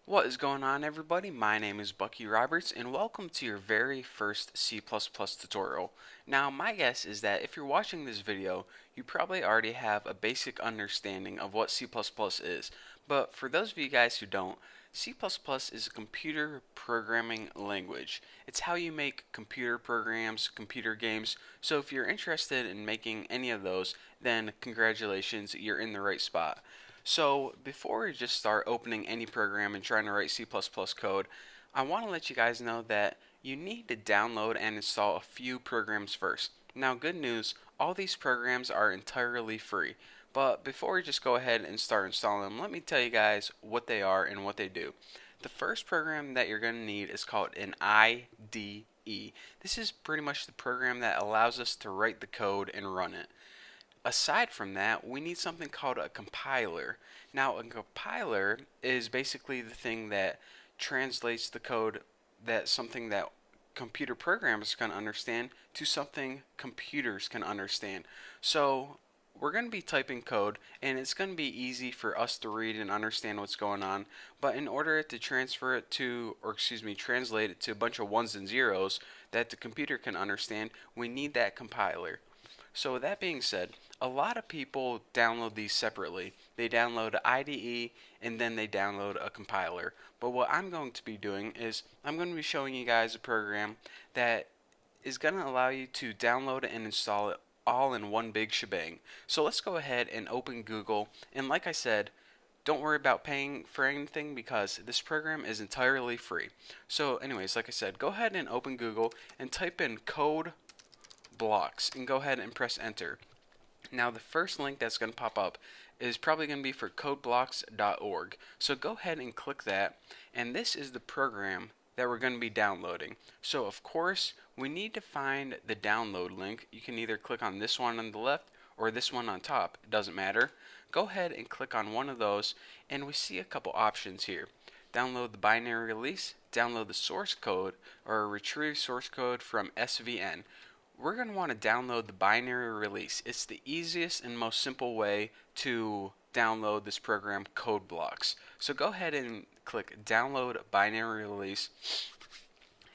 What is going on, everybody? My name is Bucky Roberts and welcome to your very first C++ tutorial. Now, my guess is that if you're watching this video, you probably already have a basic understanding of what C++ is. But for those of you guys who don't, C++ is a computer programming language. It's how you make computer programs, computer games. So if you're interested in making any of those, then congratulations, you're in the right spot. So before we just start opening any program and trying to write C++ code, I want to let you guys know that you need to download and install a few programs first. Now, good news, all these programs are entirely free. But before we just go ahead and start installing them, let me tell you guys what they are and what they do. The first program that you're going to need is called an IDE. This is pretty much the program that allows us to write the code and run it. Aside from that, we need something called a compiler. Now, a compiler is basically the thing that translates the code that something that computer programs can understand to something computers can understand. So, we're going to be typing code and it's going to be easy for us to read and understand what's going on, but in order to transfer it to, translate it to a bunch of ones and zeros that the computer can understand, we need that compiler. So with that being said, a lot of people download these separately. They download an IDE and then they download a compiler. But what I'm going to be doing is I'm going to be showing you guys a program that is going to allow you to download and install it all in one big shebang. So let's go ahead and open Google, and like I said, don't worry about paying for anything because this program is entirely free. So anyways, like I said, go ahead and open Google and type in CodeBlocks and go ahead and press enter. Now the first link that's going to pop up is probably going to be for codeblocks.org. So go ahead and click that, and this is the program that we're going to be downloading. So of course we need to find the download link. You can either click on this one on the left or this one on top, it doesn't matter. Go ahead and click on one of those and we see a couple options here. Download the binary release, download the source code, or retrieve source code from SVN. We're going to want to download the binary release. It's the easiest and most simple way to download this program, CodeBlocks. So go ahead and click download binary release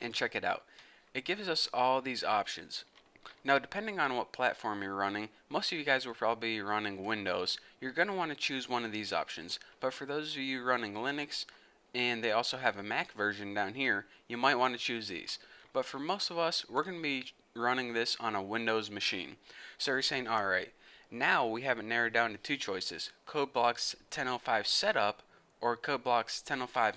and check it out. It gives us all these options. Now, depending on what platform you're running, most of you guys will probably be running Windows. You're going to want to choose one of these options. But for those of you running Linux, and they also have a Mac version down here, you might want to choose these. But for most of us, we're going to be running this on a Windows machine. So you're saying, alright, now we have it narrowed down to two choices, CodeBlocks 10.05 setup or CodeBlocks 10.05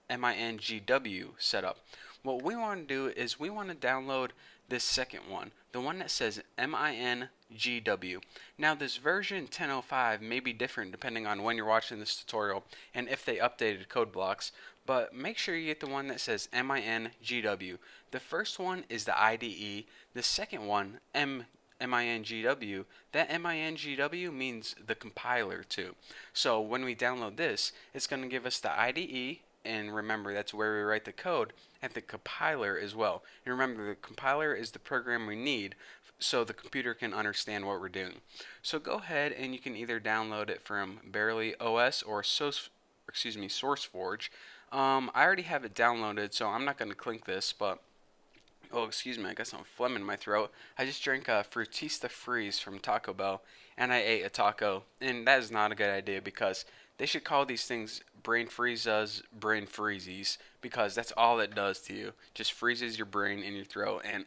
MINGW setup. What we want to do is we want to download this second one, the one that says MINGW. Now this version 10.05 may be different depending on when you're watching this tutorial and if they updated CodeBlocks, but make sure you get the one that says MINGW. The first one is the IDE, the second one, MINGW, that MINGW means the compiler too. So when we download this, it's going to give us the IDE, and remember that's where we write the code, and the compiler as well. And remember, the compiler is the program we need so the computer can understand what we're doing. So go ahead and you can either download it from Barely OS or SourceForge. I already have it downloaded, so I'm not going to click this, but oh, excuse me, I got some phlegm in my throat. I just drank a Frutista Freeze from Taco Bell, and I ate a taco, and that is not a good idea because they should call these things brain freezes, brain freezies, because that's all it does to you. Just freezes your brain in your throat, and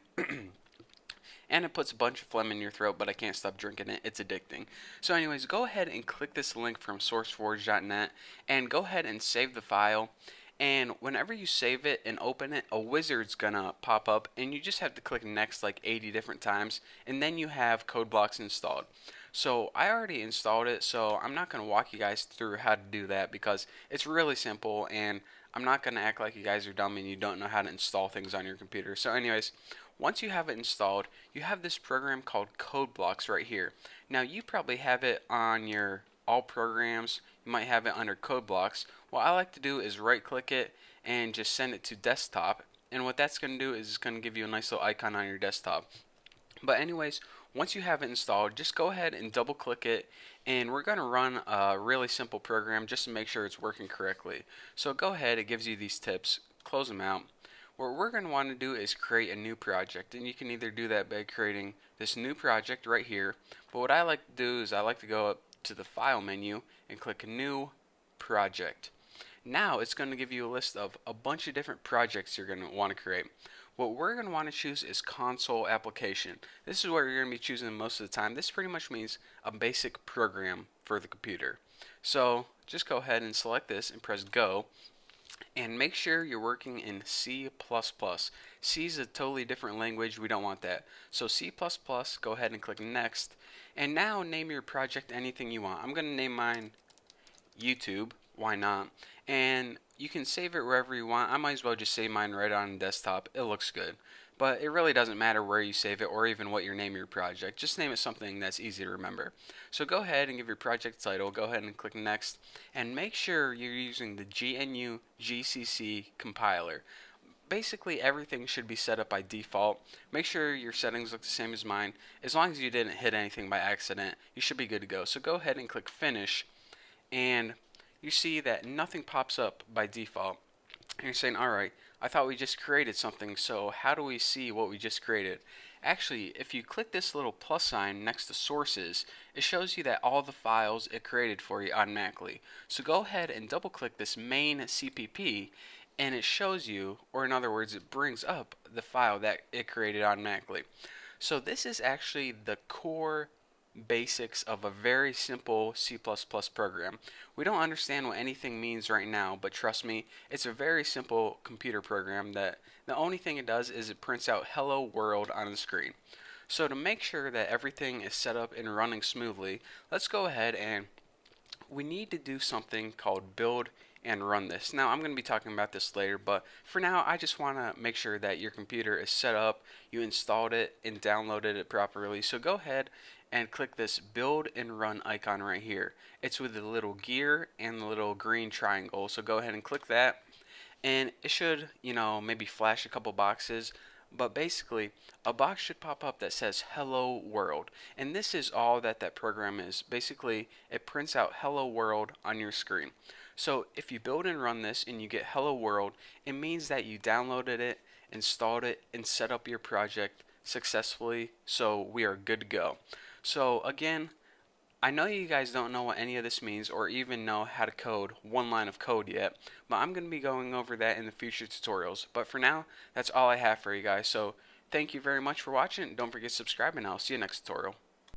and it puts a bunch of phlegm in your throat, but I can't stop drinking it. It's addicting. So anyways, go ahead and click this link from sourceforge.net, and go ahead and save the file. And whenever you save it and open it, a wizard's gonna pop up, and you just have to click next like 80 different times, and then you have CodeBlocks installed. So I already installed it, so I'm not gonna walk you guys through how to do that because it's really simple, and I'm not gonna act like you guys are dumb and you don't know how to install things on your computer. So anyways, once you have it installed, you have this program called CodeBlocks right here. Now you probably have it on your all programs. You might have it under CodeBlocks. What I like to do is right click it and just send it to desktop, and what that's going to do is it's going to give you a nice little icon on your desktop. But anyways, Once you have it installed, just go ahead and double click it, and we're going to run a really simple program just to make sure it's working correctly. So go ahead, it gives you these tips, close them out. What we're going to want to do is create a new project, and you can either do that by creating this new project right here, but what I like to do is I like to go up to the file menu and click new project. Now it's going to give you a list of a bunch of different projects you're going to want to create. What we're going to want to choose is console application. This is what you're going to be choosing most of the time. This pretty much means a basic program for the computer. So just go ahead and select this and press go. And make sure you're working in C++. C is a totally different language. We don't want that. So C++, go ahead and click next. And now name your project anything you want. I'm going to name mine YouTube. Why not? And you can save it wherever you want. I might as well just save mine right on desktop. It looks good. But it really doesn't matter where you save it or even what you name your project. Just name it something that's easy to remember. So go ahead and give your project title. Go ahead and click next. And make sure you're using the GNU GCC compiler. Basically everything should be set up by default. Make sure your settings look the same as mine. As long as you didn't hit anything by accident, you should be good to go. So go ahead and click finish. And you see that nothing pops up by default. And you're saying, alright, I thought we just created something, so how do we see what we just created? Actually, if you click this little plus sign next to sources, it shows you that all the files it created for you automatically. So go ahead and double click this main CPP, and it shows you, or in other words, it brings up the file that it created automatically. So this is actually the core basics of a very simple C++ program. We don't understand what anything means right now, but trust me, it's a very simple computer program that the only thing it does is it prints out hello world on the screen. So to make sure that everything is set up and running smoothly, let's go ahead and we need to do something called build and run this. Now I'm going to be talking about this later, but for now I just want to make sure that your computer is set up, you installed it and downloaded it properly. So go ahead and click this build and run icon right here. It's with the little gear and the little green triangle. So go ahead and click that, and it should, maybe flash a couple boxes. But basically, a box should pop up that says Hello World. And this is all that that program is. Basically, it prints out Hello World on your screen. So if you build and run this and you get Hello World, it means that you downloaded it, installed it, and set up your project successfully. So we are good to go. So again, I know you guys don't know what any of this means or even know how to code one line of code yet, but I'm going to be going over that in the future tutorials. But for now, that's all I have for you guys. So thank you very much for watching. Don't forget to subscribe, and I'll see you next tutorial.